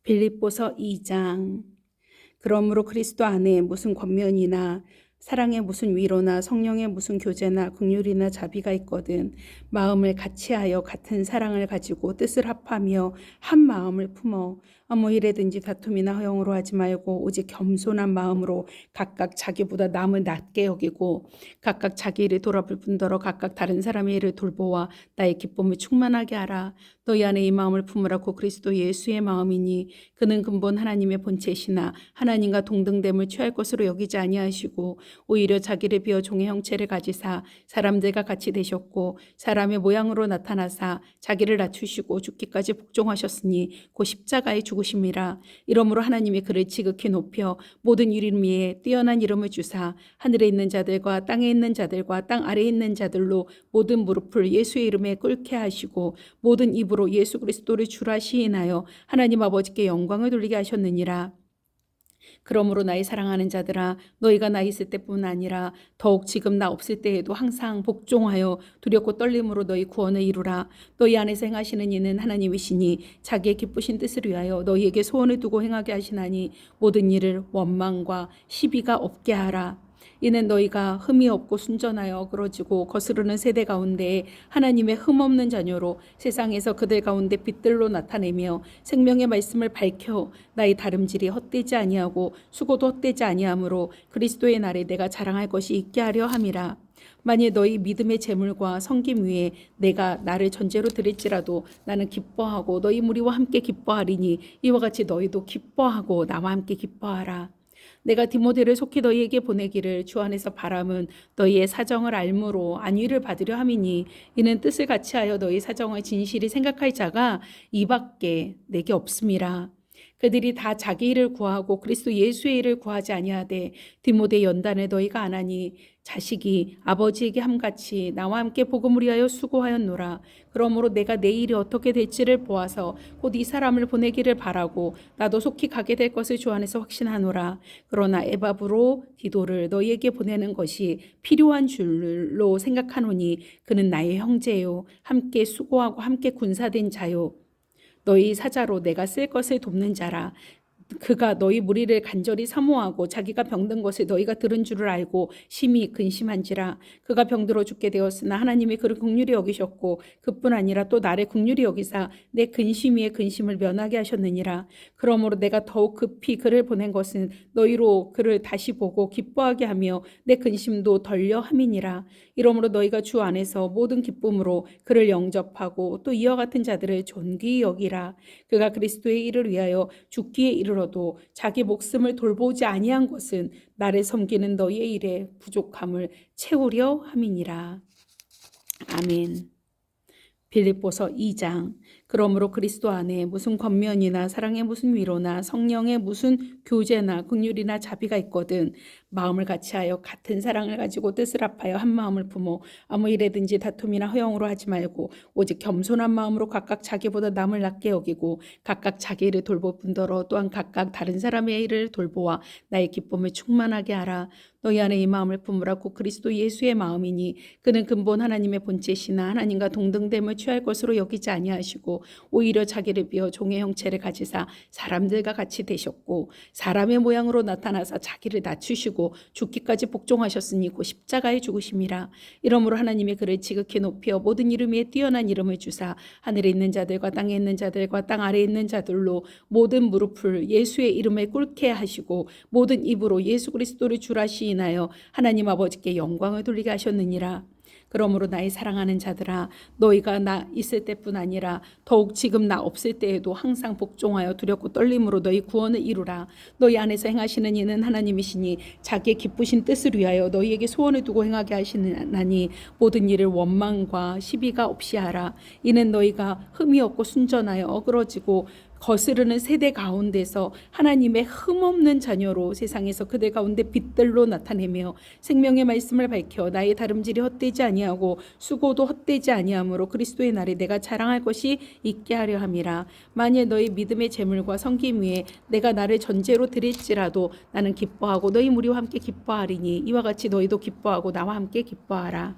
빌립보서 2장. 그러므로 그리스도 안에 무슨 권면이나 사랑에 무슨 위로나 성령의 무슨 교제나 긍휼이나 자비가 있거든 마음을 같이하여 같은 사랑을 가지고 뜻을 합하며 한 마음을 품어 아무 일에든지 다툼이나 허용으로 하지 말고 오직 겸손한 마음으로 각각 자기보다 남을 낮게 여기고 각각 자기 일을 돌아볼 뿐더러 각각 다른 사람의 일을 돌보아 나의 기쁨을 충만하게 하라. 너희 안에 이 마음을 품으라고 그리스도 예수의 마음이니 그는 근본 하나님의 본체시나 하나님과 동등됨을 취할 것으로 여기지 아니하시고 오히려 자기를 비어 종의 형체를 가지사 사람들과 같이 되셨고 사람의 모양으로 나타나사 자기를 낮추시고 죽기까지 복종하셨으니 곧 십자가에 죽으심이라. 이러므로 하나님이 그를 지극히 높여 모든 이름 위에 뛰어난 이름을 주사 하늘에 있는 자들과 땅에 있는 자들과 땅 아래에 있는 자들로 모든 무릎을 예수의 이름에 꿇게 하시고 모든 입으로 예수 그리스도를 주라 시인하여 하나님 아버지께 영광을 돌리게 하셨느니라. 그러므로 나의 사랑하는 자들아 너희가 나 있을 때뿐 아니라 더욱 지금 나 없을 때에도 항상 복종하여 두렵고 떨림으로 너희 구원을 이루라. 너희 안에서 행하시는 이는 하나님이시니 자기의 기쁘신 뜻을 위하여 너희에게 소원을 두고 행하게 하시나니 모든 일을 원망과 시비가 없게 하라. 이는 너희가 흠이 없고 순전하여 어그러지고 거스르는 세대 가운데 하나님의 흠없는 자녀로 세상에서 그들 가운데 빛들로 나타내며 생명의 말씀을 밝혀 나의 다름질이 헛되지 아니하고 수고도 헛되지 아니하므로 그리스도의 날에 내가 자랑할 것이 있게 하려 함이라. 만일 너희 믿음의 재물과 섬김 위에 내가 나를 전제로 드릴지라도 나는 기뻐하고 너희 무리와 함께 기뻐하리니 이와 같이 너희도 기뻐하고 나와 함께 기뻐하라. 내가 디모데를 속히 너희에게 보내기를 주 안에서 바람은 너희의 사정을 알므로 안위를 받으려 함이니 이는 뜻을 같이하여 너희 사정을 진실히 생각할 자가 이밖에 내게 없음이라. 그들이 다 자기 일을 구하고 그리스도 예수의 일을 구하지 아니하되 디모데 연단을 너희가 안 하니 자식이 아버지에게 함같이 나와 함께 복음을 위하여 수고하였노라. 그러므로 내가 내 일이 어떻게 될지를 보아서 곧 이 사람을 보내기를 바라고 나도 속히 가게 될 것을 주 안에서 확신하노라. 그러나 에바브로 디도를 너희에게 보내는 것이 필요한 줄로 생각하노니 그는 나의 형제요 함께 수고하고 함께 군사된 자요 너희 사자로 내가 쓸 것을 돕는 자라. 그가 너희 무리를 간절히 사모하고 자기가 병든 것을 너희가 들은 줄을 알고 심히 근심한지라. 그가 병들어 죽게 되었으나 하나님이 그를 긍휼히 여기셨고 그뿐 아니라 또 나를 긍휼히 여기사 내 근심 위에 근심을 면하게 하셨느니라. 그러므로 내가 더욱 급히 그를 보낸 것은 너희로 그를 다시 보고 기뻐하게 하며 내 근심도 덜려 함이니라. 이러므로 너희가 주 안에서 모든 기쁨으로 그를 영접하고 또 이와 같은 자들을 존귀히 여기라. 그가 그리스도의 일을 위하여 죽기에 이르러도 자기 목숨을 돌보지 아니한 것은 나를 섬기는 너희의 일에 부족함을 채우려 함이니라. 아멘. 빌립보서 2장. 그러므로 그리스도 안에 무슨 권면이나 사랑에 무슨 위로나 성령의 무슨 교제나 긍휼이나 자비가 있거든 마음을 같이하여 같은 사랑을 가지고 뜻을 합하여 한 마음을 품어 아무 일에든지 다툼이나 허용으로 하지 말고 오직 겸손한 마음으로 각각 자기보다 남을 낮게 여기고 각각 자기 일을 돌볼 뿐더러 또한 각각 다른 사람의 일을 돌보아 나의 기쁨을 충만하게 하라. 너희 안에 이 마음을 품으라고 그리스도 예수의 마음이니 그는 근본 하나님의 본체시나 하나님과 동등됨을 취할 것으로 여기지 아니하시고 오히려 자기를 비어 종의 형체를 가지사 사람들과 같이 되셨고 사람의 모양으로 나타나사 자기를 낮추시고 죽기까지 복종하셨으니 곧 십자가에 죽으심이라. 이러므로 하나님이 그를 지극히 높여 모든 이름 위에 뛰어난 이름을 주사 하늘에 있는 자들과 땅에 있는 자들과 땅 아래에 있는 자들로 모든 무릎을 예수의 이름에 꿇게 하시고 모든 입으로 예수 그리스도를 주라 시인하여 하나님 아버지께 영광을 돌리게 하셨느니라. 그러므로 나의 사랑하는 자들아 너희가 나 있을 때뿐 아니라 더욱 지금 나 없을 때에도 항상 복종하여 두렵고 떨림으로 너희 구원을 이루라. 너희 안에서 행하시는 이는 하나님이시니 자기의 기쁘신 뜻을 위하여 너희에게 소원을 두고 행하게 하시나니 모든 일을 원망과 시비가 없이 하라. 이는 너희가 흠이 없고 순전하여 어그러지고 거스르는 세대 가운데서 하나님의 흠없는 자녀로 세상에서 그들 가운데 빛들로 나타내며 생명의 말씀을 밝혀 나의 다름질이 헛되지 아니하고 수고도 헛되지 아니하므로 그리스도의 날에 내가 자랑할 것이 있게 하려 함이라. 만일 너희 믿음의 재물과 섬김 위에 내가 나를 전제로 드릴지라도 나는 기뻐하고 너희 무리와 함께 기뻐하리니 이와 같이 너희도 기뻐하고 나와 함께 기뻐하라.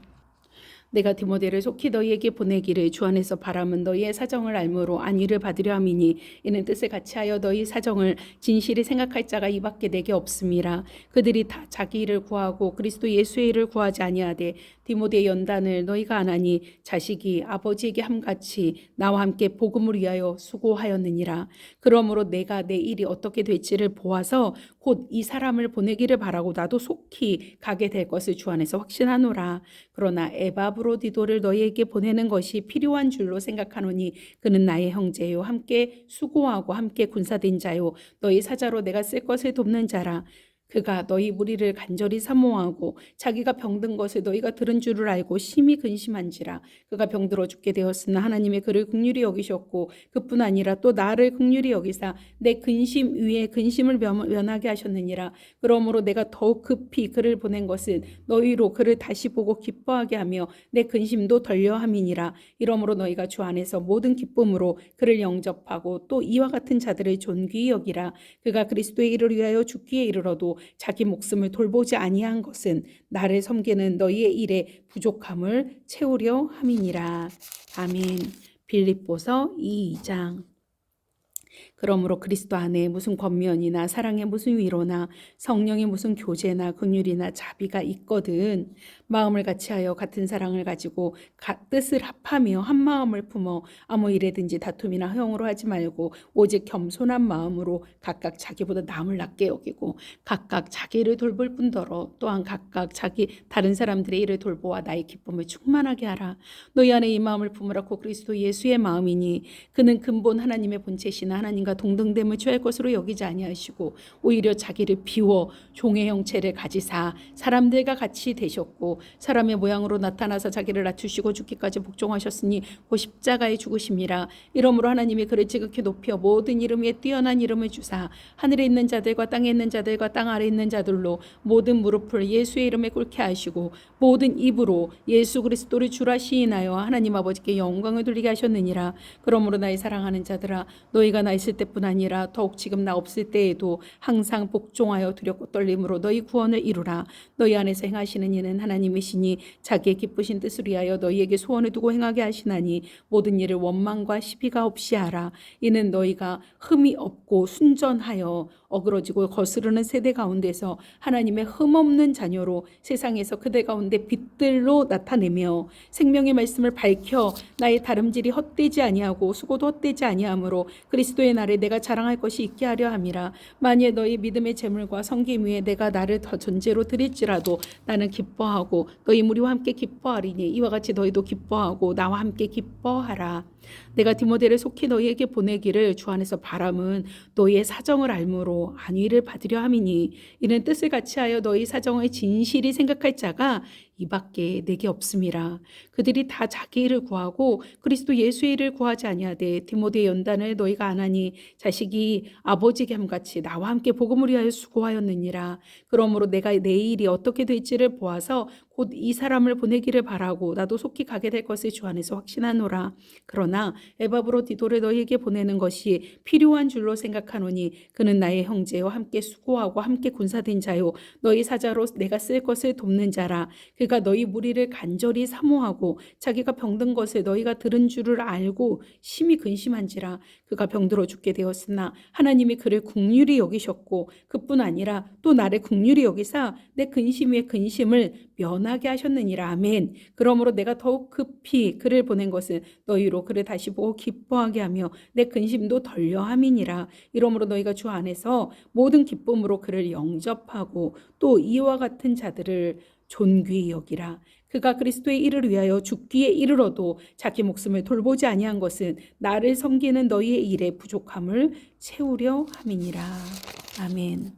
내가 디모데를 속히 너희에게 보내기를 주 안에서 바람은 너희의 사정을 알므로 안위를 받으려 함이니 이는 뜻을 같이하여 너희 사정을 진실히 생각할 자가 이밖에 내게 없음이라. 그들이 다 자기 일을 구하고 그리스도 예수의 일을 구하지 아니하되 디모데의 연단을 너희가 안 하니 자식이 아버지에게 함같이 나와 함께 복음을 위하여 수고하였느니라. 그러므로 내가 내 일이 어떻게 될지를 보아서 곧 이 사람을 보내기를 바라고 나도 속히 가게 될 것을 주 안에서 확신하노라. 그러나 에바브로디도를 너희에게 보내는 것이 필요한 줄로 생각하노니 그는 나의 형제요 함께 수고하고 함께 군사된 자요 너희 사자로 내가 쓸 것을 돕는 자라. 그가 너희 무리를 간절히 사모하고 자기가 병든 것을 너희가 들은 줄을 알고 심히 근심한지라. 그가 병들어 죽게 되었으나 하나님의 그를 긍휼히 여기셨고 그뿐 아니라 또 나를 긍휼히 여기사 내 근심 위에 근심을 면하게 하셨느니라. 그러므로 내가 더욱 급히 그를 보낸 것은 너희로 그를 다시 보고 기뻐하게 하며 내 근심도 덜려함이니라. 이러므로 너희가 주 안에서 모든 기쁨으로 그를 영접하고 또 이와 같은 자들을 존귀히 여기라. 그가 그리스도의 일을 위하여 죽기에 이르러도 자기 목숨을 돌보지 아니한 것은 나를 섬기는 너희의 일에 부족함을 채우려 함이니라. 아멘. 빌립보서 2장. 그러므로 그리스도 안에 무슨 권면이나 사랑의 무슨 위로나 성령의 무슨 교제나 긍휼이나 자비가 있거든 마음을 같이하여 같은 사랑을 가지고 뜻을 합하며 한 마음을 품어 아무 일에든지 다툼이나 허용으로 하지 말고 오직 겸손한 마음으로 각각 자기보다 남을 낮게 여기고 각각 자기를 돌볼 뿐더러 또한 각각 자기 다른 사람들의 일을 돌보아 나의 기쁨을 충만하게 하라. 너희 안에 이 마음을 품으라고 그리스도 예수의 마음이니 그는 근본 하나님의 본체시나 하나님과 동등됨을 취할 것으로 여기지 아니하시고 오히려 자기를 비워 종의 형체를 가지사 사람들과 같이 되셨고 사람의 모양으로 나타나서 자기를 낮추시고 죽기까지 복종하셨으니 그 십자가의 죽으심이라. 이러므로 하나님이 그를 지극히 높여 모든 이름 위에 뛰어난 이름을 주사 하늘에 있는 자들과 땅에 있는 자들과 땅 아래에 있는 자들로 모든 무릎을 예수의 이름에 꿇게 하시고 모든 입으로 예수 그리스도를 주라 시인하여 하나님 아버지께 영광을 돌리게 하셨느니라. 그러므로 나의 사랑하는 자들아 너희가 나 있을 때뿐 아니라 더욱 지금 나 없을 때에도 항상 복종하여 두렵고 떨림으로 너희 구원을 이루라. 너희 안에서 행하시는 이는 하나님이시니 자기의 기쁘신 뜻을 위하여 너희에게 소원을 두고 행하게 하시나니 모든 일을 원망과 시비가 없이 하라. 이는 너희가 흠이 없고 순전하여 어그러지고 거스르는 세대 가운데서 하나님의 흠없는 자녀로 세상에서 그들 가운데 빛들로 나타내며 생명의 말씀을 밝혀 나의 다름질이 헛되지 아니하고 수고도 헛되지 아니하므로 그리스도의 날에 내가 자랑할 것이 있게 하려 함이라. 만일 너희 믿음의 재물과 섬김 위에 내가 나를 더 전제로 드릴지라도 나는 기뻐하고 너희 무리와 함께 기뻐하리니 이와 같이 너희도 기뻐하고 나와 함께 기뻐하라. 내가 디모데를 속히 너희에게 보내기를 주 안에서 바람은 너희의 사정을 알므로 안위를 받으려 함이니 이는 뜻을 같이하여 너희 사정을 진실히 생각할 자가 이밖에 내게 없음이라. 그들이 다 자기 일을 구하고 그리스도 예수의 일을 구하지 아니하되 디모데의 연단을 너희가 안 하니 자식이 아버지에게 함같이 나와 함께 복음을 위하여 수고하였느니라. 그러므로 내가 내 일이 어떻게 될지를 보아서 곧 이 사람을 보내기를 바라고 나도 속히 가게 될 것을 주 안에서 확신하노라. 그러나 에바브로디도를 너희에게 보내는 것이 필요한 줄로 생각하노니 그는 나의 형제요 함께 수고하고 함께 군사된 자요 너희 사자로 내가 쓸 것을 돕는 자라. 그가 너희 무리를 간절히 사모하고 자기가 병든 것을 너희가 들은 줄을 알고 심히 근심한지라. 그가 병들어 죽게 되었으나 하나님이 그를 긍휼히 여기셨고 그뿐 아니라 또 나를 긍휼히 여기사 내 근심 위에 근심을 면하게 하셨느니라. 아멘. 그러므로 내가 더욱 급히 그를 보낸 것은 너희로 그를 다시 보고 기뻐하게 하며 내 근심도 덜려함이니라. 이러므로 너희가 주 안에서 모든 기쁨으로 그를 영접하고 또 이와 같은 자들을 존귀히 여기라. 그가 그리스도의 일을 위하여 죽기에 이르러도 자기 목숨을 돌보지 아니한 것은 나를 섬기는 너희의 일에 부족함을 채우려 함이니라. 아멘.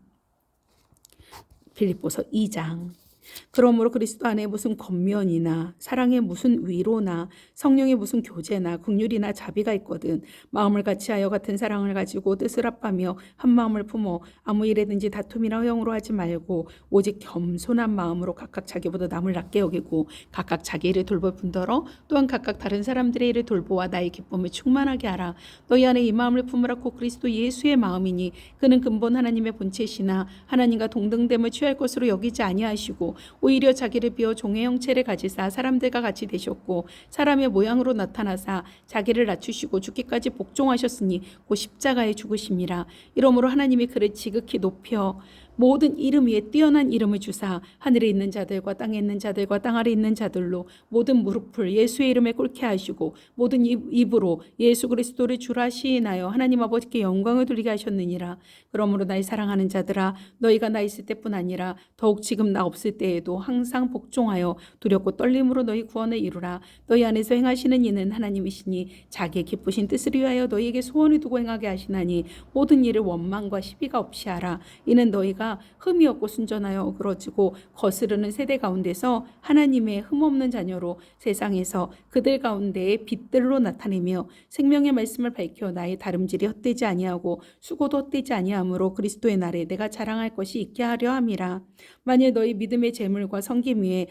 빌립보서 2장. 그러므로 그리스도 안에 무슨 권면이나 사랑의 무슨 위로나 성령의 무슨 교제나 긍휼이나 자비가 있거든 마음을 같이하여 같은 사랑을 가지고 뜻을 합하며 한 마음을 품어 아무 일에든지 다툼이나 허용으로 하지 말고 오직 겸손한 마음으로 각각 자기보다 남을 낮게 여기고 각각 자기 일을 돌볼 뿐더러 또한 각각 다른 사람들의 일을 돌보아 나의 기쁨을 충만하게 하라. 너희 안에 이 마음을 품으라고 그리스도 예수의 마음이니 그는 근본 하나님의 본체시나 하나님과 동등됨을 취할 것으로 여기지 아니하시고 아니하시고 오히려 자기를 비워 종의 형체를 가지사 사람들과 같이 되셨고 사람의 모양으로 나타나사 자기를 낮추시고 죽기까지 복종하셨으니 곧 십자가에 죽으심이라. 이러므로 하나님이 그를 지극히 높여 모든 이름 위에 뛰어난 이름을 주사 하늘에 있는 자들과 땅에 있는 자들과 땅 아래 있는 자들로 모든 무릎을 예수의 이름에 꿇게 하시고 모든 입으로 예수 그리스도를 주라 시인하여 하나님 아버지께 영광을 돌리게 하셨느니라. 그러므로 나의 사랑하는 자들아, 너희가 나 있을 때뿐 아니라 더욱 지금 나 없을 때에도 항상 복종하여 두렵고 떨림으로 너희 구원을 이루라. 너희 안에서 행하시는 이는 하나님이시니 자기의 기쁘신 뜻을 위하여 너희에게 소원을 두고 행하게 하시나니 모든 일을 원망과 시비가 없이 하라. 이는 너희가 흠이 없고 순전하여 어그러지고 거스르는 세대 가운데서 하나님의 흠없는 자녀로 세상에서 그들 가운데에 빛들로 나타내며 생명의 말씀을 밝혀 나의 다름질이 헛되지 아니하고 수고도 헛되지 아니하므로 그리스도의 날에 내가 자랑할 것이 있게 하려 함이라. 만일 너희 믿음의 재물과 섬김 위에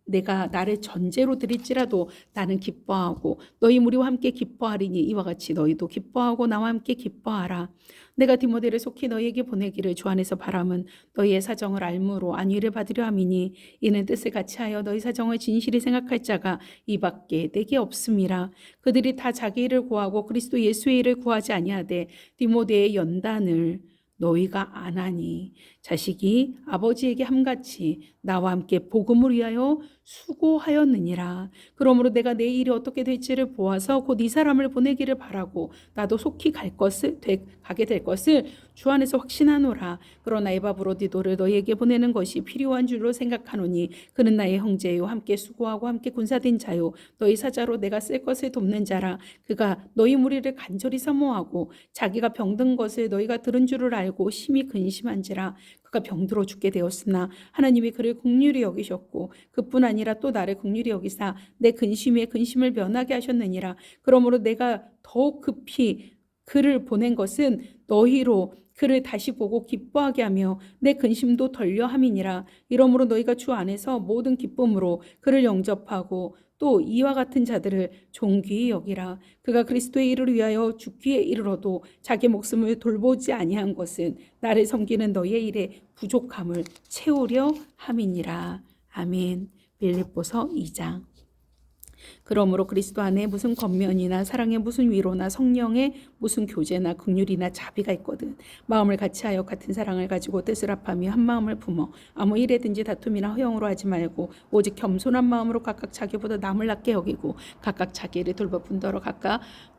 내가 나를 전제로 드릴지라도 나는 기뻐하고 너희 무리와 함께 기뻐하리니 이와 같이 너희도 기뻐하고 나와 함께 기뻐하라. 내가 디모데를 속히 너희에게 보내기를 주 안에서 바람은 너희의 사정을 알므로 안위를 받으려 함이니 이는 뜻을 같이 하여 너희 사정을 진실히 생각할 자가 이 밖에 내게 없음이라. 그들이 다 자기 일을 구하고 그리스도 예수의 일을 구하지 아니하되 디모데의 연단을 너희가 안 하니 자식이 아버지에게 함같이 나와 함께 복음을 위하여 수고하였느니라. 그러므로 내가 내 일이 어떻게 될지를 보아서 곧 이 사람을 보내기를 바라고 나도 속히 가게 될 것을 주 안에서 확신하노라. 그러나 에바브로디도를 너희에게 보내는 것이 필요한 줄로 생각하노니 그는 나의 형제요 함께 수고하고 함께 군사된 자요 너희 사자로 내가 쓸 것을 돕는 자라. 그가 너희 무리를 간절히 사모하고 자기가 병든 것을 너희가 들은 줄을 알고 심히 근심한지라. 그가 병들어 죽게 되었으나 하나님이 그를 긍휼히 여기셨고 그뿐 아니라 또 나를 긍휼히 여기사 내 근심에 근심을 면하게 하셨느니라. 그러므로 내가 더욱 급히 그를 보낸 것은 너희로 그를 다시 보고 기뻐하게 하며 내 근심도 덜려 함이니라. 이러므로 너희가 주 안에서 모든 기쁨으로 그를 영접하고 또 이와 같은 자들을 존귀히 여기라. 그가 그리스도의 일을 위하여 죽기에 이르러도 자기 목숨을 돌보지 아니한 것은 나를 섬기는 너희의 일에 부족함을 채우려 함이니라. 아멘. 빌립보서 2장. 그러므로 그리스도 안에 무슨 권면이나 사랑의 무슨 위로나 성령의 무슨 교제나 긍휼이나 자비가 있거든 마음을 같이하여 같은 사랑을 가지고 뜻을 합하며 한 마음을 품어 아무 일에든지 다툼이나 허영으로 하지 말고 오직 겸손한 마음으로 각각 자기보다 남을 낫게 여기고 각각 자기 일을 돌보 분더러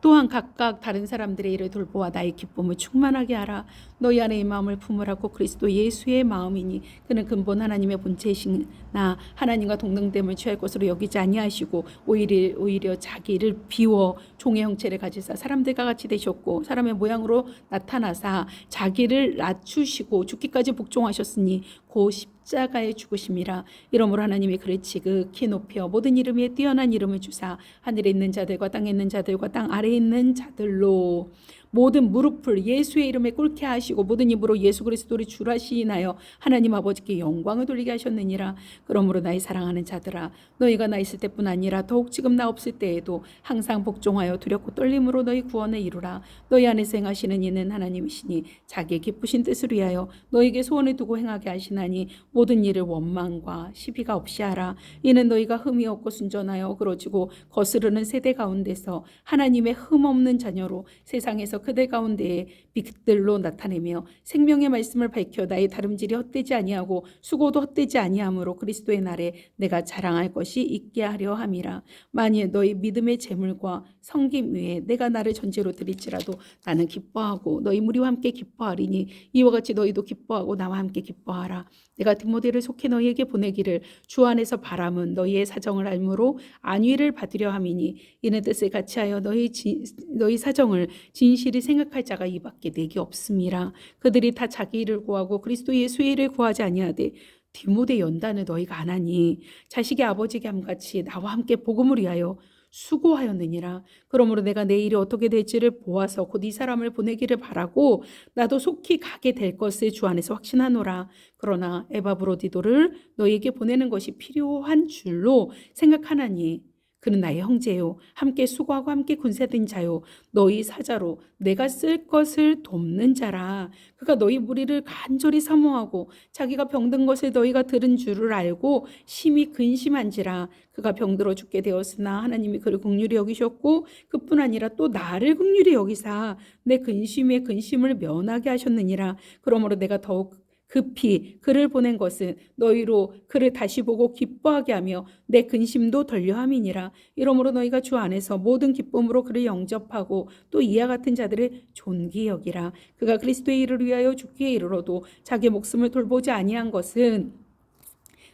또한 각각 다른 사람들의 일을 돌보아 나의 기쁨을 충만하게 하라. 너희 안에 이 마음을 품으라고 그리스도 예수의 마음이니 그는 근본 하나님의 본체이시나 하나님과 동등됨을 취할 것으로 여기지 아니하시고 오히려 자기를 비워 종의 형체를 가지사 사람들과 같이 되셨고 사람의 모양으로 나타나사 자기를 낮추시고 죽기까지 복종하셨으니 곧 십자가에 죽으심이라. 이러므로 하나님이 그를 지극히 높여 모든 이름 위에 뛰어난 이름을 주사 하늘에 있는 자들과 땅에 있는 자들과 땅 아래에 있는 자들로 모든 무릎을 예수의 이름에 꿇게 하시고 모든 입으로 예수 그리스도를 주라 시인하여 하나님 아버지께 영광을 돌리게 하셨느니라. 그러므로 나의 사랑하는 자들아, 너희가 나 있을 때뿐 아니라 더욱 지금 나 없을 때에도 항상 복종하여 두렵고 떨림으로 너희 구원을 이루라. 너희 안에서 행하시는 이는 하나님이시니 자기의 기쁘신 뜻을 위하여 너희에게 소원을 두고 행하게 하시나니 모든 일을 원망과 시비가 없이 하라. 이는 너희가 흠이 없고 순전하여 그러지고 거스르는 세대 가운데서 하나님의 흠 없는 자녀로 세상에서 그들 가운데에 빛들로 나타내며 생명의 말씀을 밝혀 나의 다름질이 헛되지 아니하고 수고도 헛되지 아니하므로 그리스도의 날에 내가 자랑할 것이 있게 하려 함이라. 만일 너희 믿음의 재물과 섬김 위에 내가 나를 전제로 드릴지라도 나는 기뻐하고 너희 무리와 함께 기뻐하리니 이와 같이 너희도 기뻐하고 나와 함께 기뻐하라. 내가 디모데를 속히 너희에게 보내기를 주 안에서 바람은 너희의 사정을 알므로 안위를 받으려 함이니 이는 뜻을 같이하여 너희 사정을 진실히 생각할 자가 이 밖에 내게 없음이라. 그들이 다 자기 일을 구하고 그리스도 예수의 일을 구하지 아니하되 디모데 연단을 너희가 안 하니 자식의 아버지에게 함같이 나와 함께 복음을 위하여 수고하였느니라. 그러므로 내가 내 일이 어떻게 될지를 보아서 곧 이 사람을 보내기를 바라고 나도 속히 가게 될 것을 주 안에서 확신하노라. 그러나 에바브로디도를 너희에게 보내는 것이 필요한 줄로 생각하나니 그는 나의 형제요 함께 수고하고 함께 군세된 자요 너희 사자로 내가 쓸 것을 돕는 자라. 그가 너희 무리를 간절히 사모하고 자기가 병든 것을 너희가 들은 줄을 알고 심히 근심한지라. 그가 병들어 죽게 되었으나 하나님이 그를 긍휼히 여기셨고 그뿐 아니라 또 나를 긍휼히 여기사 내 근심의 근심을 면하게 하셨느니라. 그러므로 내가 더욱 급히 그를 보낸 것은 너희로 그를 다시 보고 기뻐하게 하며 내 근심도 덜려함이니라. 이러므로 너희가 주 안에서 모든 기쁨으로 그를 영접하고 또 이와 같은 자들을 존귀 여기라. 그가 그리스도의 일을 위하여 죽기에 이르러도 자기 목숨을 돌보지 아니한 것은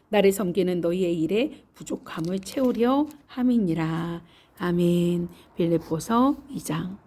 나를 섬기는 너희의 일에 부족함을 채우려 함이니라. 아멘. 빌립보서 2장.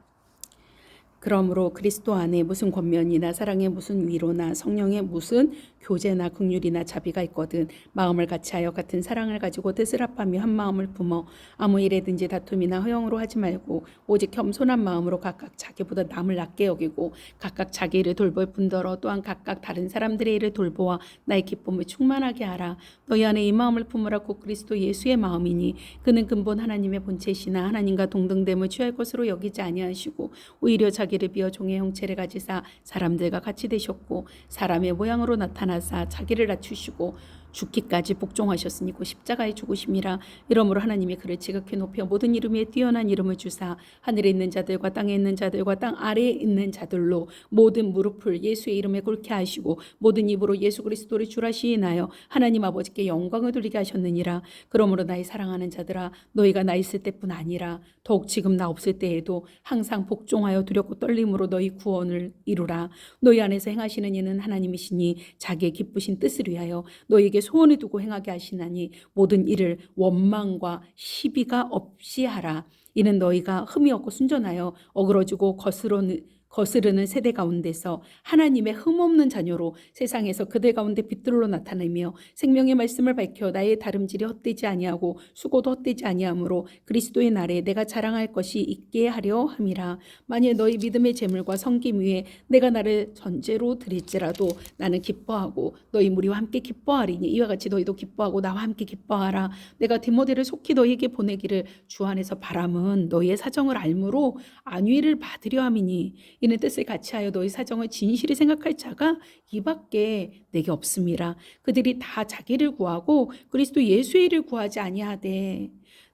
그러므로 그리스도 안에 무슨 권면이나 사랑의 무슨 위로나 성령의 무슨 교제나 긍휼이나 자비가 있거든 마음을 같이하여 같은 사랑을 가지고 뜻을 합하며 한 마음을 품어 아무 일에든지 다툼이나 허영으로 하지 말고 오직 겸손한 마음으로 각각 자기보다 남을 낮게 여기고 각각 자기 일을 돌볼 뿐더러 또한 각각 다른 사람들의 일을 돌보아 나의 기쁨을 충만하게 하라. 너희 안에 이 마음을 품으라. 곧 그리스도 예수의 마음이니 그는 근본 하나님의 본체시나 하나님과 동등됨을 취할 것으로 여기지 아니하시고 오히려 자기를 비어 종의 형체를 가지사 사람들과 같이 되셨고 사람의 모양으로 나타나사 자기를 낮추시고 죽기까지 복종하셨으니 곧 십자가의 죽으심이라. 이러므로 하나님이 그를 지극히 높여 모든 이름 위에 뛰어난 이름을 주사 하늘에 있는 자들과 땅에 있는 자들과 땅 아래에 있는 자들로 모든 무릎을 예수의 이름에 꿇게 하시고 모든 입으로 예수 그리스도를 주라 시인하여 하나님 아버지께 영광을 돌리게 하셨느니라. 그러므로 나의 사랑하는 자들아 너희가 나 있을 때뿐 아니라 더욱 지금 나 없을 때에도 항상 복종하여 두렵고 떨림으로 너희 구원을 이루라. 너희 안에서 행하시는 이는 하나님이시니 자기의 기쁘신 뜻을 위하여 너희에게 소원을 두고 행하게 하시나니 모든 일을 원망과 시비가 없이 하라. 이는 너희가 흠이 없고 순전하여 어그러지고 거스르는 세대 가운데서 하나님의 흠없는 자녀로 세상에서 그들 가운데 빛들로 나타내며 생명의 말씀을 밝혀 나의 다름질이 헛되지 아니하고 수고도 헛되지 아니하므로 그리스도의 날에 내가 자랑할 것이 있게 하려 함이라. 만일 너희 믿음의 재물과 섬김 위에 내가 나를 전제로 드릴지라도 나는 기뻐하고 너희 무리와 함께 기뻐하리니 이와 같이 너희도 기뻐하고 나와 함께 기뻐하라. 내가 디모데를 속히 너희에게 보내기를 주 안에서 바람은 너희의 사정을 알므로 안위를 받으려 함이니 이는 뜻을 같이하여 너희 사정을 진실히 생각할 자가 이밖에 내게 없음이라. 그들이 다 자기를 구하고 그리스도 예수의 일을 구하지 아니하되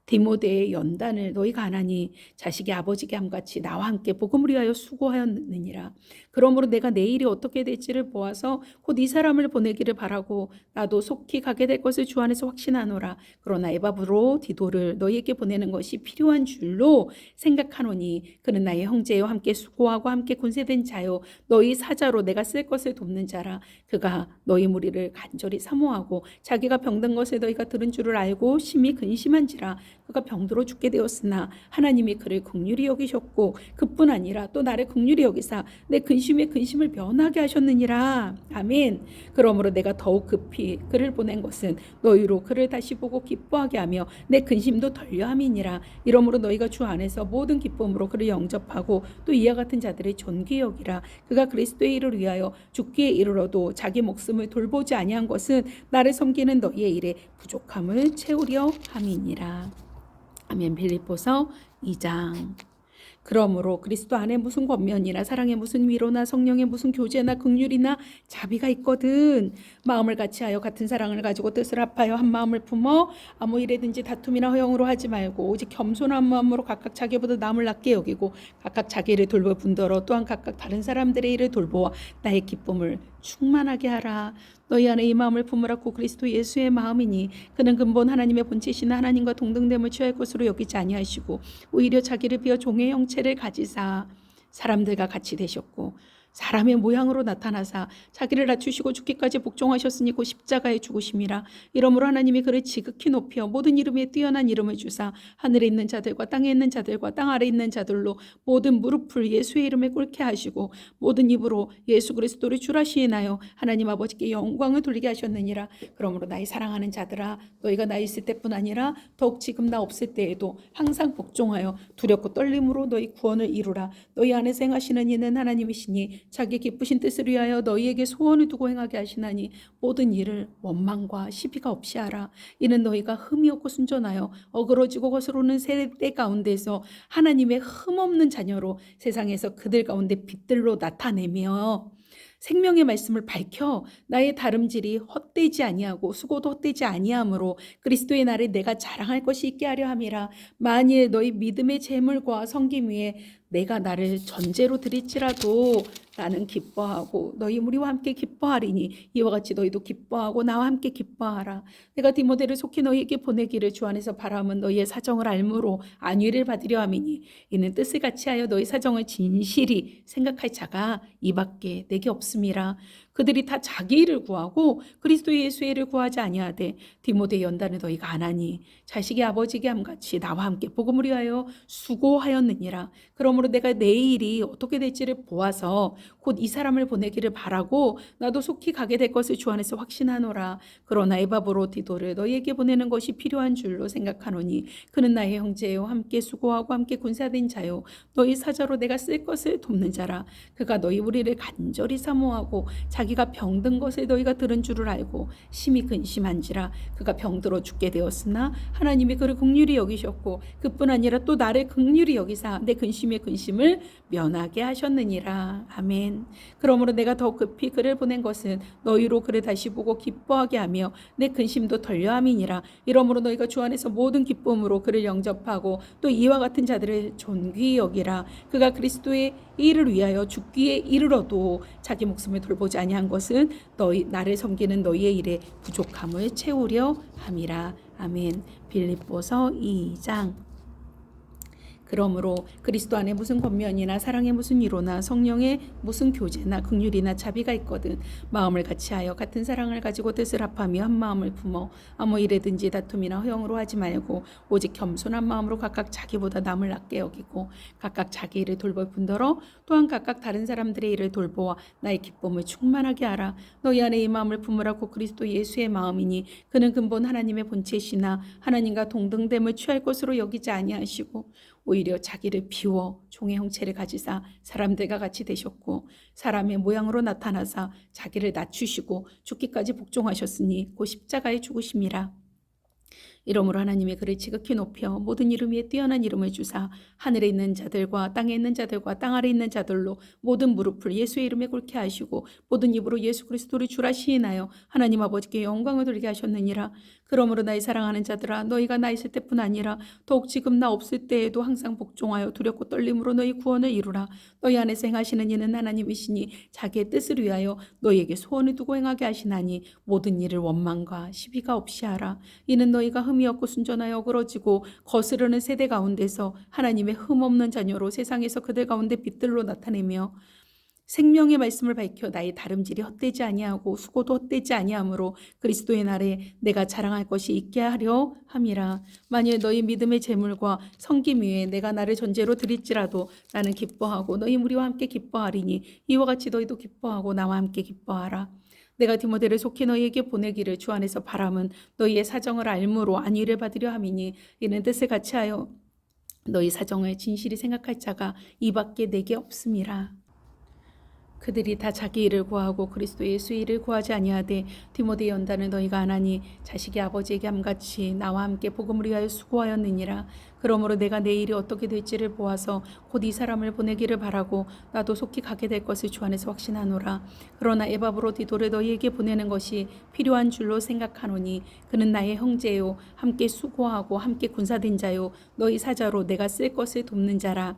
디모데의 연단을 너희가 안 하니 자식이 아버지께 함같이 나와 함께 복음을 위하여 수고하였느니라. 그러므로 내가 내 일이 어떻게 될지를 보아서 곧 이 사람을 보내기를 바라고 나도 속히 가게 될 것을 주 안에서 확신하노라. 그러나 에바브로 디도를 너희에게 보내는 것이 필요한 줄로 생각하노니 그는 나의 형제요 함께 수고하고 함께 군세된 자요 너희 사자로 내가 쓸 것을 돕는 자라. 그가 너희 무리를 간절히 사모하고 자기가 병든 것을 너희가 들은 줄을 알고 심히 근심한지라. 그가 병들어 죽게 되었으나 하나님이 그를 긍휼히 여기셨고 그뿐 아니라 또 나를 긍휼히 여기사 내 근심의 근심을 면하게 하셨느니라. 아멘. 그러므로 내가 더욱 급히 그를 보낸 것은 너희로 그를 다시 보고 기뻐하게 하며 내 근심도 덜려함이니라. 이러므로 너희가 주 안에서 모든 기쁨으로 그를 영접하고 또 이와 같은 자들의 존귀 여기라. 그가 그리스도의 일을 위하여 죽기에 이르러도 자기 목숨을 돌보지 아니한 것은 나를 섬기는 너희의 일에 부족함을 채우려 함이니라. 아멘. 빌립보서 2장. 그러므로 그리스도 안에 무슨 권면이나 사랑의 무슨 위로나 성령의 무슨 교제나 긍휼이나 자비가 있거든 마음을 같이하여 같은 사랑을 가지고 뜻을 합하여 한 마음을 품어 아무 일에든지 다툼이나 허영으로 하지 말고 오직 겸손한 마음으로 각각 자기보다 남을 낮게 여기고 각각 자기를 돌볼 뿐더러 또한 각각 다른 사람들의 일을 돌보아 나의 기쁨을 충만하게 하라. 너희 안에 이 마음을 품으라. 고 그리스도 예수의 마음이니 그는 근본 하나님의 본체시나 하나님과 동등됨을 취할 것으로 여기지 아니하시고 오히려 자기를 비어 종의 형체를 가지사 사람들과 같이 되셨고 사람의 모양으로 나타나사 자기를 낮추시고 죽기까지 복종하셨으니 곧 십자가의 죽으심이라. 이러므로 하나님이 그를 지극히 높여 모든 이름 위에 뛰어난 이름을 주사 하늘에 있는 자들과 땅에 있는 자들과 땅 아래에 있는 자들로 모든 무릎을 예수의 이름에 꿇게 하시고 모든 입으로 예수 그리스도를 주라 시인하여 하나님 아버지께 영광을 돌리게 하셨느니라. 그러므로 나의 사랑하는 자들아 너희가 나 있을 때뿐 아니라 더욱 지금 나 없을 때에도 항상 복종하여 두렵고 떨림으로 너희 구원을 이루라. 너희 안에서 행하시는 이는 하나님이시니 자기 기쁘신 뜻을 위하여 너희에게 소원을 두고 행하게 하시나니 모든 일을 원망과 시비가 없이 하라. 이는 너희가 흠이 없고 순전하여 어그러지고 거스르는 세대 가운데서 하나님의 흠없는 자녀로 세상에서 그들 가운데 빛들로 나타내며 생명의 말씀을 밝혀 나의 다름질이 헛되지 아니하고 수고도 헛되지 아니하므로 그리스도의 날에 내가 자랑할 것이 있게 하려 함이라. 만일 너희 믿음의 재물과 섬김 위에 내가 나를 전제로 드릴지라도 나는 기뻐하고 너희 무리와 함께 기뻐하리니 이와 같이 너희도 기뻐하고 나와 함께 기뻐하라. 내가 디모데를 속히 너희에게 보내기를 주 안에서 바람은 너희의 사정을 알므로 안위를 받으려 함이니 이는 뜻을 같이 하여 너희 사정을 진실히 생각할 자가 이밖에 내게 없음이라. 그들이 다 자기 일을 구하고 그리스도 예수의 일을 구하지 아니하되 디모데 연단을 너희가 안 하니 자식이 아버지에게 함같이 나와 함께 복음을 위하여 수고하였느니라. 그러므로 내가 내일이 어떻게 될지를 보아서 곧 이 사람을 보내기를 바라고 나도 속히 가게 될 것을 주 안에서 확신하노라. 그러나 에바브로디도를 너희에게 보내는 것이 필요한 줄로 생각하노니 그는 나의 형제요 함께 수고하고 함께 군사된 자요 너희 사자로 내가 쓸 것을 돕는 자라. 그가 너희 우리를 간절히 사모하고 자기가 병든 것을 너희가 들은 줄을 알고 심히 근심한지라. 그가 병들어 죽게 되었으나 하나님이 그를 긍휼히 여기셨고 그뿐 아니라 또 나를 긍휼히 여기사 내 근심의 근심을 면하게 하셨느니라. 아멘. 그러므로 내가 더 급히 그를 보낸 것은 너희로 그를 다시 보고 기뻐하게 하며 내 근심도 덜려함이니라. 이러므로 너희가 주 안에서 모든 기쁨으로 그를 영접하고 또 이와 같은 자들을 존귀히 여기라. 그가 그리스도의 일을 위하여 죽기에 이르러도 자기 목숨을 돌보지 아니한 것은 너희 나를 섬기는 너희의 일에 부족함을 채우려 함이라. 아멘. 빌립보서 2장. 그러므로 그리스도 안에 무슨 권면이나 사랑의 무슨 위로나 성령의 무슨 교제나 긍휼이나 자비가 있거든 마음을 같이하여 같은 사랑을 가지고 뜻을 합하며 한 마음을 품어 아무 일에든지 다툼이나 허영으로 하지 말고 오직 겸손한 마음으로 각각 자기보다 남을 낮게 여기고 각각 자기 일을 돌볼 뿐더러 또한 각각 다른 사람들의 일을 돌보아 나의 기쁨을 충만하게 하라. 너희 안에 이 마음을 품으라고 그리스도 예수의 마음이니 그는 근본 하나님의 본체시나 하나님과 동등됨을 취할 것으로 여기지 아니하시고 오히려 자기를 비워 종의 형체를 가지사 사람들과 같이 되셨고 사람의 모양으로 나타나사 자기를 낮추시고 죽기까지 복종하셨으니 곧 십자가에 죽으심이라. 이러므로 하나님의 그를 지극히 높여 모든 이름 위에 뛰어난 이름을 주사 하늘에 있는 자들과 땅에 있는 자들과 땅 아래 있는 자들로 모든 무릎을 예수의 이름에 꿇게 하시고 모든 입으로 예수 그리스도를 주라 시인하여 하나님 아버지께 영광을 돌리게 하셨느니라. 그러므로 나의 사랑하는 자들아 너희가 나 있을 때뿐 아니라 더욱 지금 나 없을 때에도 항상 복종하여 두렵고 떨림으로 너희 구원을 이루라. 너희 안에서 행하시는 이는 하나님이시니 자기의 뜻을 위하여 너희에게 소원을 두고 행하게 하시나니 모든 일을 원망과 시비가 없이 하라. 이는 너희가 흠이 없고 순전하여 어그러지고 거스르는 세대 가운데서 하나님의 흠없는 자녀로 세상에서 그들 가운데 빛들로 나타내며 생명의 말씀을 밝혀 나의 다름질이 헛되지 아니하고 수고도 헛되지 아니하므로 그리스도의 날에 내가 자랑할 것이 있게 하려 함이라. 만일 너희 믿음의 재물과 섬김 위에 내가 나를 전제로 드릴지라도 나는 기뻐하고 너희 무리와 함께 기뻐하리니 이와 같이 너희도 기뻐하고 나와 함께 기뻐하라. 내가 디모데를 속히 너희에게 보내기를 주 안에서 바람은 너희의 사정을 알므로 안위를 받으려 함이니 이는 뜻을 같이 하여 너희 사정을 진실히 생각할 자가 이밖에 내게 없음이라. 그들이 다 자기 일을 구하고 그리스도 예수의 일을 구하지 아니하되 디모데 연단을 너희가 안 하니 자식이 아버지에게 함같이 나와 함께 복음을 위하여 수고하였느니라. 그러므로 내가 내일이 어떻게 될지를 보아서 곧 이 사람을 보내기를 바라고 나도 속히 가게 될 것을 주 안에서 확신하노라. 그러나 에바브로디도를 너희에게 보내는 것이 필요한 줄로 생각하노니 그는 나의 형제요 함께 수고하고 함께 군사된 자요 너희 사자로 내가 쓸 것을 돕는 자라.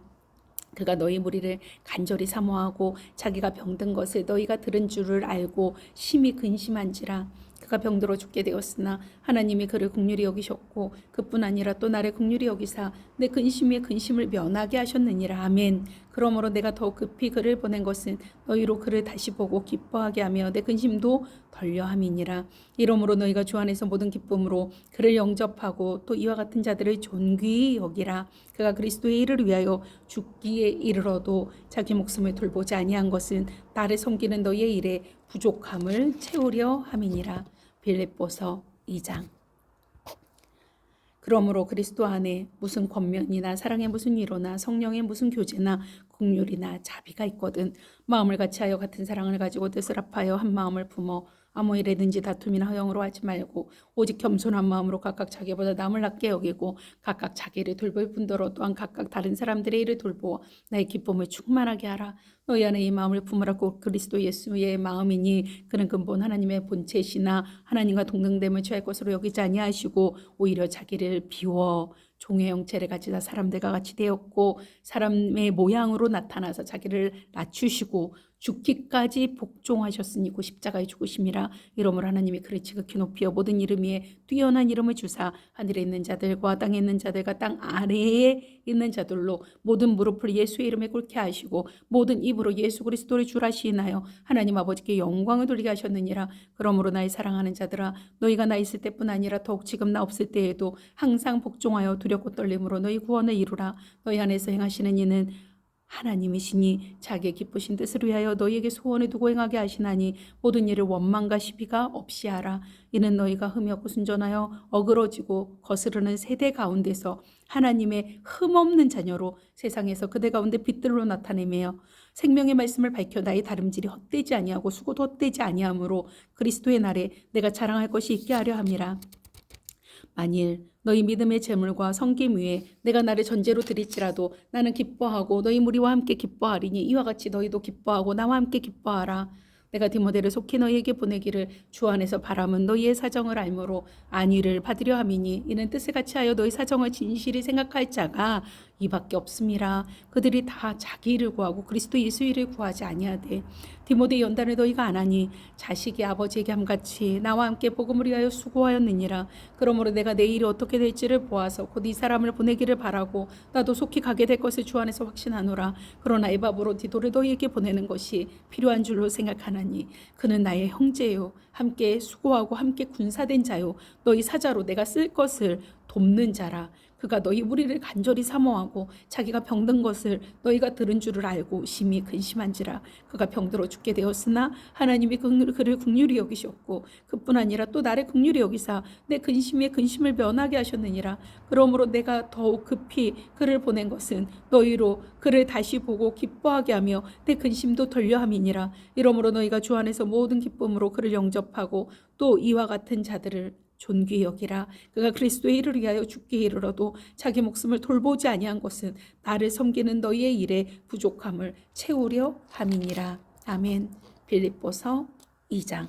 그가 너희 무리를 간절히 사모하고 자기가 병든 것을 너희가 들은 줄을 알고 심히 근심한지라. 그가 병들어 죽게 되었으나 하나님이 그를 긍휼히 여기셨고 그뿐 아니라 또 나를 긍휼히 여기사 내 근심의 근심을 면하게 하셨느니라. 아멘. 그러므로 내가 더 급히 그를 보낸 것은 너희로 그를 다시 보고 기뻐하게 하며 내 근심도 덜려함이니라. 이러므로 너희가 주 안에서 모든 기쁨으로 그를 영접하고 또 이와 같은 자들을 존귀히 여기라. 그가 그리스도의 일을 위하여 죽기에 이르러도 자기 목숨을 돌보지 아니한 것은 나를 섬기는 너희의 일에 부족함을 채우려 함이니라. 빌립보서 2장. 그러므로 그리스도 안에 무슨 권면이나 사랑의 무슨 위로나 성령의 무슨 교제나 긍휼이나 자비가 있거든 마음을 같이하여 같은 사랑을 가지고 뜻을 합하여 한 마음을 품어 아무 일에든지 다툼이나 허영으로 하지 말고 오직 겸손한 마음으로 각각 자기보다 남을 낮게 여기고 각각 자기를 돌볼 뿐더러 또한 각각 다른 사람들의 일을 돌보아 나의 기쁨을 충만하게 하라. 너희 안에 이 마음을 품으라. 곧 그리스도 예수의 마음이니 그는 근본 하나님의 본체시나 하나님과 동등됨을 취할 것으로 여기지 아니하시고 오히려 자기를 비워 종의 형체를 가지사 사람들과 같이 되었고 사람의 모양으로 나타나서 자기를 낮추시고 죽기까지 복종하셨으니 곧 십자가에 죽으심이라. 이러므로 하나님이 그를 지극히 높이어 모든 이름 위에 뛰어난 이름을 주사 하늘에 있는 자들과 땅에 있는 자들과 땅 아래에 있는 자들로 모든 무릎을 예수의 이름에 꿇게 하시고 모든 입으로 예수 그리스도를 주라 시인하여 하나님 아버지께 영광을 돌리게 하셨느니라. 그러므로 나의 사랑하는 자들아 너희가 나 있을 때뿐 아니라 더욱 지금 나 없을 때에도 항상 복종하여 두렵고 떨림으로 너희 구원을 이루라. 너희 안에서 행하시는 이는 하나님이시니 자기의 기쁘신 뜻을 위하여 너희에게 소원을 두고 행하게 하시나니 모든 일을 원망과 시비가 없이 하라. 이는 너희가 흠이 없고 순전하여 어그러지고 거스르는 세대 가운데서 하나님의 흠없는 자녀로 세상에서 그대 가운데 빛들로 나타내며 생명의 말씀을 밝혀 나의 다름질이 헛되지 아니하고 수고도 헛되지 아니하므로 그리스도의 날에 내가 자랑할 것이 있게 하려 함이라. 만일 너희 믿음의 재물과 섬김 위에 내가 나를 전제로 드릴지라도 나는 기뻐하고 너희 무리와 함께 기뻐하리니 이와 같이 너희도 기뻐하고 나와 함께 기뻐하라. 내가 디모데를 속히 너희에게 보내기를 주 안에서 바람은 너희의 사정을 알므로 안위를 받으려 함이니 이는 뜻을 같이 하여 너희 사정을 진실히 생각할 자가 이밖에 없음이라. 그들이 다 자기 일을 구하고 그리스도 예수 일을 구하지 아니하되 디모데 연단을 너희가 안 하니 자식이 아버지에게 함같이 나와 함께 복음을 위하여 수고하였느니라. 그러므로 내가 내 일이 어떻게 될지를 보아서 곧 이 사람을 보내기를 바라고 나도 속히 가게 될 것을 주 안에서 확신하노라. 그러나 에바브로 디도를 너희에게 보내는 것이 필요한 줄로 생각하나니 그는 나의 형제요 함께 수고하고 함께 군사된 자요 너희 사자로 내가 쓸 것을 돕는 자라. 그가 너희 무리를 간절히 사모하고 자기가 병든 것을 너희가 들은 줄을 알고 심히 근심한지라. 그가 병들어 죽게 되었으나 하나님이 그를 긍휼히 여기셨고 그뿐 아니라 또 나를 긍휼히 여기사 내 근심에 근심을 면하게 하셨느니라. 그러므로 내가 더욱 급히 그를 보낸 것은 너희로 그를 다시 보고 기뻐하게 하며 내 근심도 덜려 함이니라. 이러므로 너희가 주 안에서 모든 기쁨으로 그를 영접하고 또 이와 같은 자들을 존귀히 여기라. 그가 그리스도의 일을 위하여 죽게 이르러도 자기 목숨을 돌보지 아니한 것은 나를 섬기는 너희의 일에 부족함을 채우려 함이니라. 아멘. 빌립보서 2장.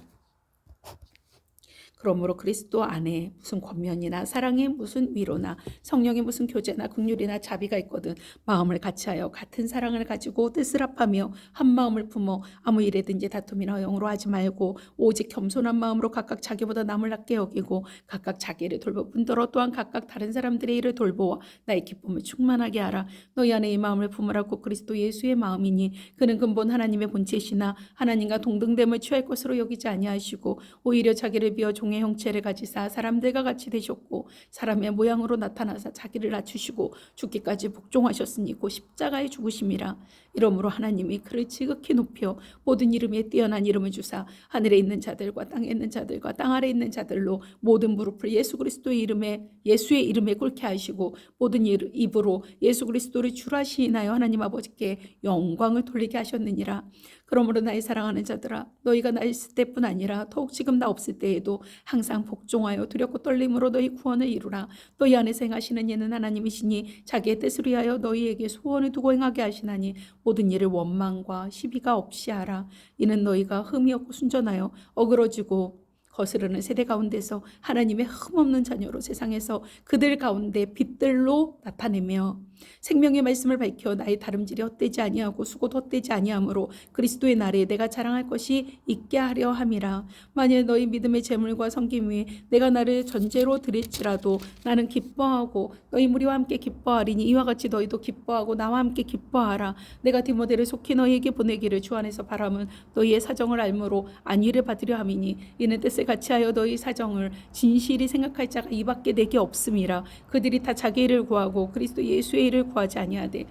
그러므로 그리스도 안에 무슨 권면이나 사랑의 무슨 위로나 성령의 무슨 교제나 긍휼이나 자비가 있거든 마음을 같이하여 같은 사랑을 가지고 뜻을 합하며 한 마음을 품어 아무 일에든지 다툼이나 허영으로 하지 말고 오직 겸손한 마음으로 각각 자기보다 남을 낮게 여기고 각각 자기를 돌볼 뿐더러 또한 각각 다른 사람들의 일을 돌보아 나의 기쁨을 충만하게 하라. 너희 안에 이 마음을 품으라고 그리스도 예수의 마음이니 그는 근본 하나님의 본체시나 하나님과 동등됨을 취할 것으로 여기지 아니하시고 오히려 자기를 비워 종의 형체를 가지사 사람들과 같이 되셨고 사람의 모양으로 나타나사 자기를 낮추시고 죽기까지 복종하셨으니 곧 십자가에 죽으심이라. 이러므로 하나님이 그를 지극히 높여 모든 이름 위에 뛰어난 이름을 주사 하늘에 있는 자들과 땅에 있는 자들과 땅 아래에 있는 자들로 모든 무릎을 예수 그리스도의 이름에 예수의 이름에 꿇게 하시고 모든 입으로 예수 그리스도를 주라 시인하여 하나님 아버지께 영광을 돌리게 하셨느니라. 그러므로 나의 사랑하는 자들아 너희가 나 있을 때뿐 아니라 더욱 지금 나 없을 때에도 항상 복종하여 두렵고 떨림으로 너희 구원을 이루라. 너희 안에서 행하시는 이는 하나님이시니 자기의 뜻을 위하여 너희에게 소원을 두고 행하게 하시나니 모든 일을 원망과 시비가 없이 하라. 이는 너희가 흠이 없고 순전하여 어그러지고 거스르는 세대 가운데서 하나님의 흠없는 자녀로 세상에서 그들 가운데 빛들로 나타내며 생명의 말씀을 밝혀 나의 다름질이 헛되지 아니하고 수고도 헛되지 아니하므로 그리스도의 날에 내가 자랑할 것이 있게 하려 함이라. 만일 너희 믿음의 재물과 섬김 위에 내가 나를 전제로 드릴지라도 나는 기뻐하고 너희 무리와 함께 기뻐하리니 이와 같이 너희도 기뻐하고 나와 함께 기뻐하라. 내가 디모데를 속히 너희에게 보내기를 주 안에서 바람은 너희의 사정을 알므로 안위를 받으려 함이니 이는 뜻을 같이 하여 너희 사정을 진실히 생각할 자가 이밖에 내게 없음이라. 그들이 다 자기 일을 구하고 그리스도 예수의 일을 구하지 아니하되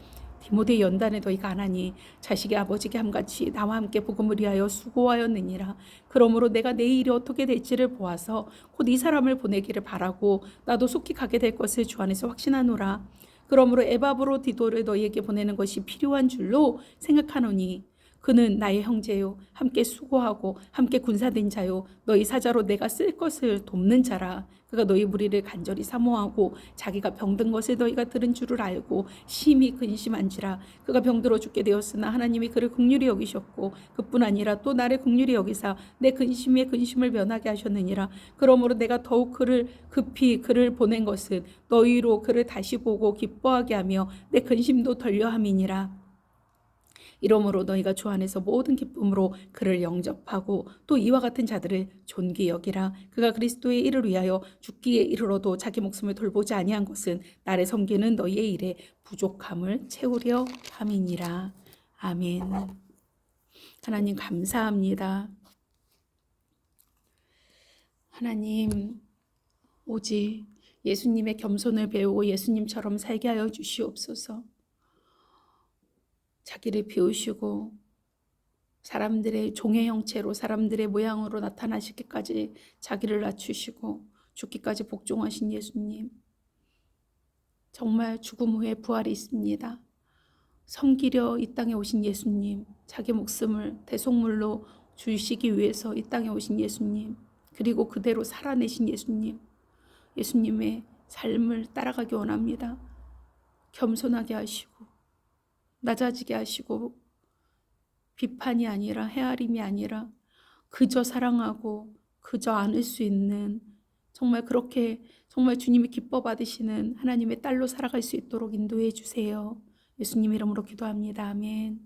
디모데 연단에 너희가 안 하니 자식이 아버지께 함같이 나와 함께 복음을 위하여 수고하였느니라. 그러므로 내가 내 일이 어떻게 될지를 보아서 곧 이 사람을 보내기를 바라고 나도 속히 가게 될 것을 주 안에서 확신하노라. 그러므로 에바브로디도를 너희에게 보내는 것이 필요한 줄로 생각하노니 그는 나의 형제요 함께 수고하고 함께 군사된 자요 너희 사자로 내가 쓸 것을 돕는 자라. 그가 너희 무리를 간절히 사모하고 자기가 병든 것을 너희가 들은 줄을 알고 심히 근심한지라. 그가 병들어 죽게 되었으나 하나님이 그를 긍휼히 여기셨고 그뿐 아니라 또 나를 긍휼히 여기사 내 근심의 근심을 면하게 하셨느니라. 그러므로 내가 더욱 급히 그를 보낸 것은 너희로 그를 다시 보고 기뻐하게 하며 내 근심도 덜려함이니라. 이러므로 너희가 주 안에서 모든 기쁨으로 그를 영접하고 또 이와 같은 자들을 존귀 여기라. 그가 그리스도의 일을 위하여 죽기에 이르러도 자기 목숨을 돌보지 아니한 것은 나를 섬기는 너희의 일에 부족함을 채우려 함이니라. 아멘. 하나님 감사합니다. 하나님 오직 예수님의 겸손을 배우고 예수님처럼 살게 하여 주시옵소서. 자기를 비우시고 사람들의 종의 형체로 사람들의 모양으로 나타나시기까지 자기를 낮추시고 죽기까지 복종하신 예수님, 정말 죽음 후에 부활이 있습니다. 섬기려 이 땅에 오신 예수님, 자기 목숨을 대속물로 주시기 위해서 이 땅에 오신 예수님, 그리고 그대로 살아내신 예수님, 예수님의 삶을 따라가기 원합니다. 겸손하게 하시고 낮아지게 하시고 비판이 아니라 헤아림이 아니라 그저 사랑하고 그저 안을 수 있는, 정말 그렇게 정말 주님이 기뻐 받으시는 하나님의 딸로 살아갈 수 있도록 인도해 주세요. 예수님 이름으로 기도합니다. 아멘.